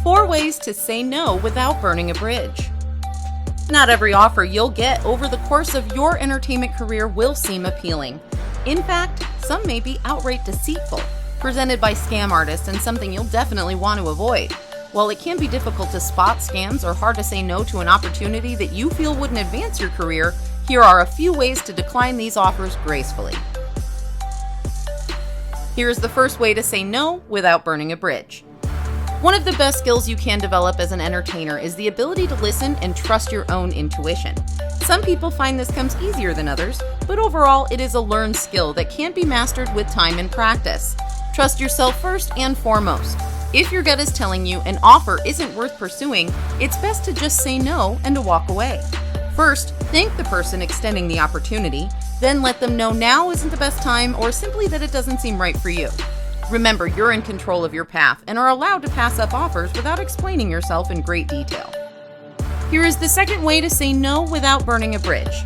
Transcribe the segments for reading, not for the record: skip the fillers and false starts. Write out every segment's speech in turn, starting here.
4 ways to say no without burning a bridge. Not every offer you'll get over the course of your entertainment career will seem appealing. In fact, some may be outright deceitful, presented by scam artists, and something you'll definitely want to avoid. While it can be difficult to spot scams or hard to say no to an opportunity that you feel wouldn't advance your career, here are a few ways to decline these offers gracefully. Here's the first way to say no without burning a bridge. One of the best skills you can develop as an entertainer is the ability to listen and trust your own intuition. Some people find this comes easier than others, but overall it is a learned skill that can be mastered with time and practice. Trust yourself first and foremost. If your gut is telling you an offer isn't worth pursuing, it's best to just say no and to walk away. First, thank the person extending the opportunity, then let them know now isn't the best time or simply that it doesn't seem right for you. Remember, you're in control of your path and are allowed to pass up offers without explaining yourself in great detail. Here is the second way to say no without burning a bridge.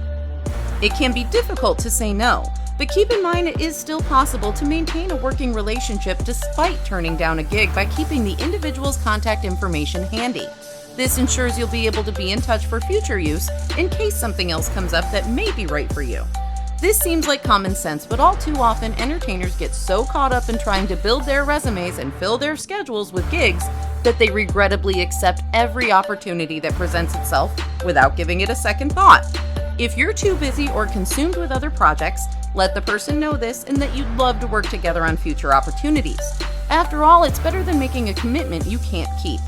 It can be difficult to say no, but keep in mind it is still possible to maintain a working relationship despite turning down a gig by keeping the individual's contact information handy. This ensures you'll be able to be in touch for future use in case something else comes up that may be right for you. This seems like common sense, but all too often entertainers get so caught up in trying to build their resumes and fill their schedules with gigs that they regrettably accept every opportunity that presents itself without giving it a second thought. If you're too busy or consumed with other projects, let the person know this and that you'd love to work together on future opportunities. After all, it's better than making a commitment you can't keep.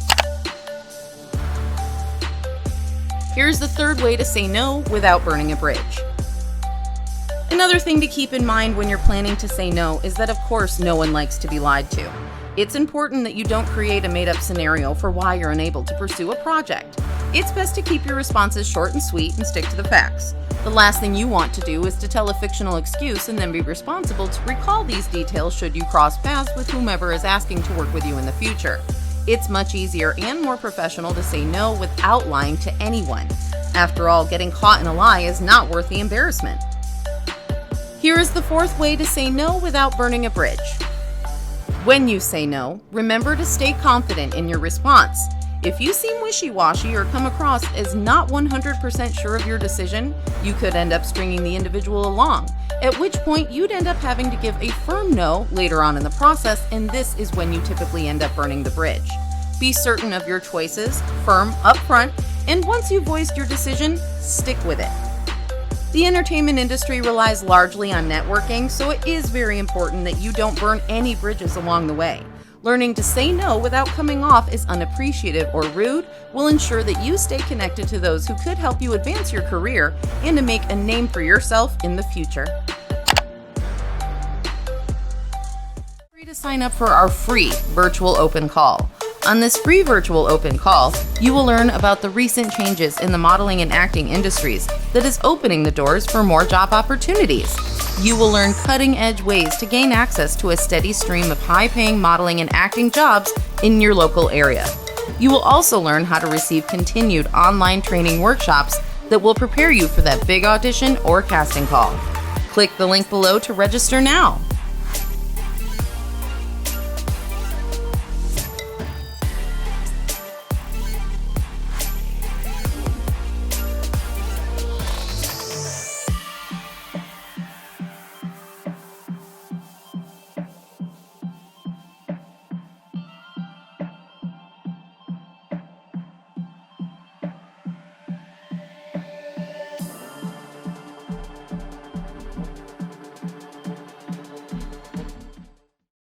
Here's the third way to say no without burning a bridge. Another thing to keep in mind when you're planning to say no is that, of course, no one likes to be lied to. It's important that you don't create a made-up scenario for why you're unable to pursue a project. It's best to keep your responses short and sweet and stick to the facts. The last thing you want to do is to tell a fictional excuse and then be responsible to recall these details should you cross paths with whomever is asking to work with you in the future. It's much easier and more professional to say no without lying to anyone. After all, getting caught in a lie is not worth the embarrassment. Here is the fourth way to say no without burning a bridge. When you say no, remember to stay confident in your response. If you seem wishy-washy or come across as not 100% sure of your decision, you could end up stringing the individual along, at which point you'd end up having to give a firm no later on in the process, and this is when you typically end up burning the bridge. Be certain of your choices, firm, upfront, and once you've voiced your decision, stick with it. The entertainment industry relies largely on networking, so it is very important that you don't burn any bridges along the way. Learning to say no without coming off as unappreciative or rude will ensure that you stay connected to those who could help you advance your career and to make a name for yourself in the future. Feel free to sign up for our free virtual open call. On this free virtual open call, you will learn about the recent changes in the modeling and acting industries that is opening the doors for more job opportunities. You will learn cutting-edge ways to gain access to a steady stream of high-paying modeling and acting jobs in your local area. You will also learn how to receive continued online training workshops that will prepare you for that big audition or casting call. Click the link below to register now.